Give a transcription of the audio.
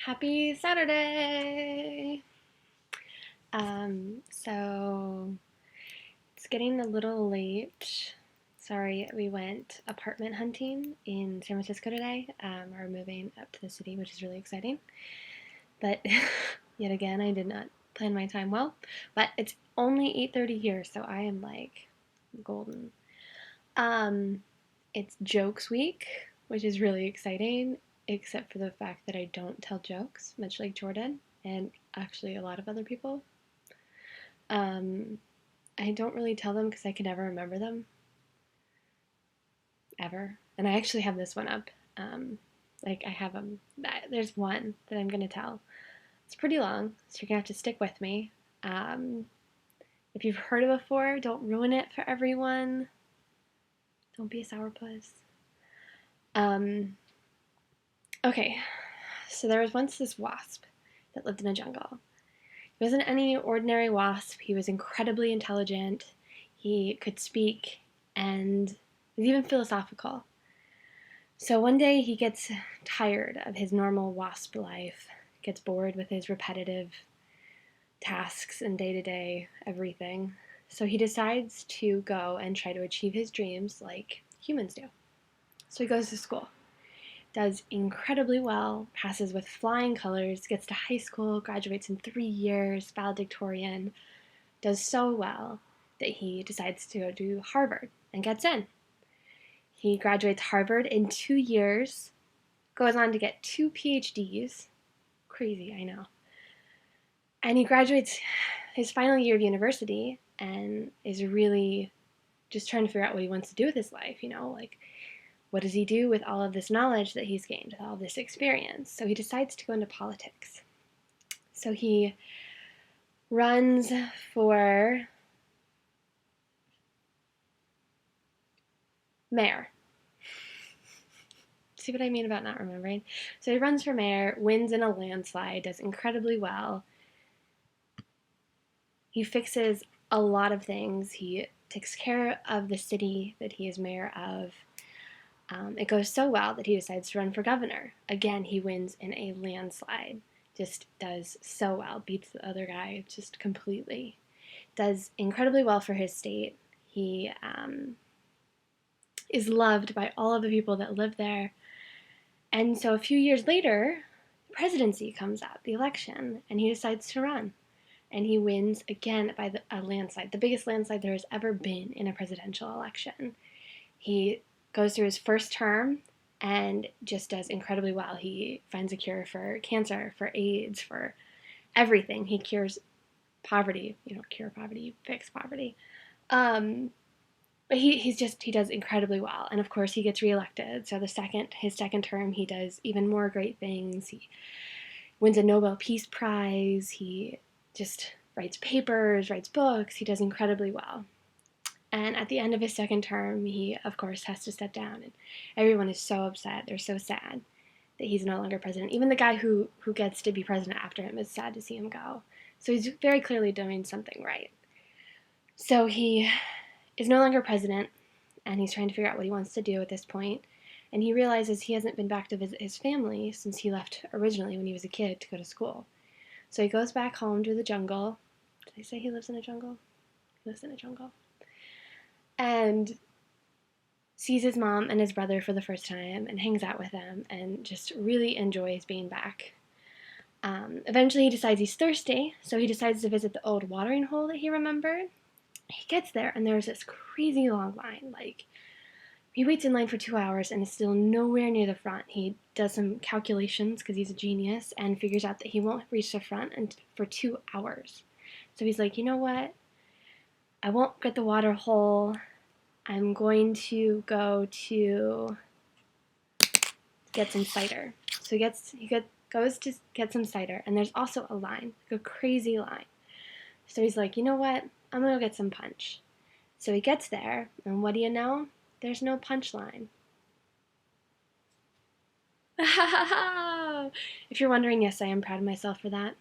Happy Saturday! So it's getting a little late. Sorry, we went apartment hunting in San Francisco today. We're moving up to the city, which is really exciting. But yet again, I did not plan my time well. But it's only 8:30 here, so I am like golden. Um, it's Jokes Week, which is really exciting, except for the fact that I don't tell jokes, much like Jordan and actually a lot of other people. Um, I don't really tell them because I can never remember them, ever. And I actually have this one up. Like I have them. There's one that I'm gonna tell. It's pretty long, so you're gonna have to stick with me. Um, if you've heard it before, don't ruin it for everyone. Don't be a sourpuss. Um, okay, so there was once this wasp that lived in a jungle. He wasn't any ordinary wasp. He was incredibly intelligent. He could speak and was even philosophical. So one day he gets tired of his normal wasp life, gets bored with his repetitive tasks and day to day everything. So he decides to go and try to achieve his dreams like humans do. So he goes to school, does incredibly well, passes with flying colors, gets to high school, graduates in 3 years, valedictorian, does so well that he decides to go to Harvard and gets in. He graduates Harvard in 2 years, goes on to get 2 PhDs. Crazy, I know. And he graduates his final year of university and is really just trying to figure out what he wants to do with his life, like what does he do with all of this knowledge that he's gained, with all of this experience? So he decides to go into politics. So he runs for mayor. See what I mean about not remembering? So he runs for mayor, wins in a landslide, does incredibly well. He fixes a lot of things. He takes care of the city that he is mayor of. It goes so well that he decides to run for governor. Again, he wins in a landslide. Just does so well, beats the other guy just completely. Does incredibly well for his state. He is loved by all of the people that live there. And so a few years later, the presidency comes up, the election, and he decides to run. And he wins again by a landslide, the biggest landslide there has ever been in a presidential election. He goes through his first term and just does incredibly well. He finds a cure for cancer, for AIDS, for everything. He cures poverty. You don't cure poverty, you fix poverty. But he does incredibly well, and of course he gets reelected. So his second term, he does even more great things. He wins a Nobel Peace Prize. He just writes papers, writes books. He does incredibly well. And at the end of his second term, he of course has to step down, and everyone is so upset. They're so sad that he's no longer president. Even the guy who gets to be president after him is sad to see him go. So he's very clearly doing something right. So he is no longer president, and he's trying to figure out what he wants to do at this point. And he realizes he hasn't been back to visit his family since he left originally when he was a kid to go to school. So he goes back home to the jungle. Did I say he lives in a jungle? He lives in a jungle. And sees his mom and his brother for the first time and hangs out with them and just really enjoys being back. Eventually he decides he's thirsty, so he decides to visit the old watering hole that he remembered. He gets there, and there's this crazy long line. Like, he waits in line for 2 hours and is still nowhere near the front. He does some calculations because he's a genius and figures out that he won't reach the front for 2 hours. So he's like, you know what? I won't get the water hole. I'm going to go to get some cider. So he goes to get some cider, and there's also a line, like a crazy line. So he's like, you know what? I'm going to go get some punch. So he gets there, and what do you know? There's no punchline. If you're wondering, yes, I am proud of myself for that.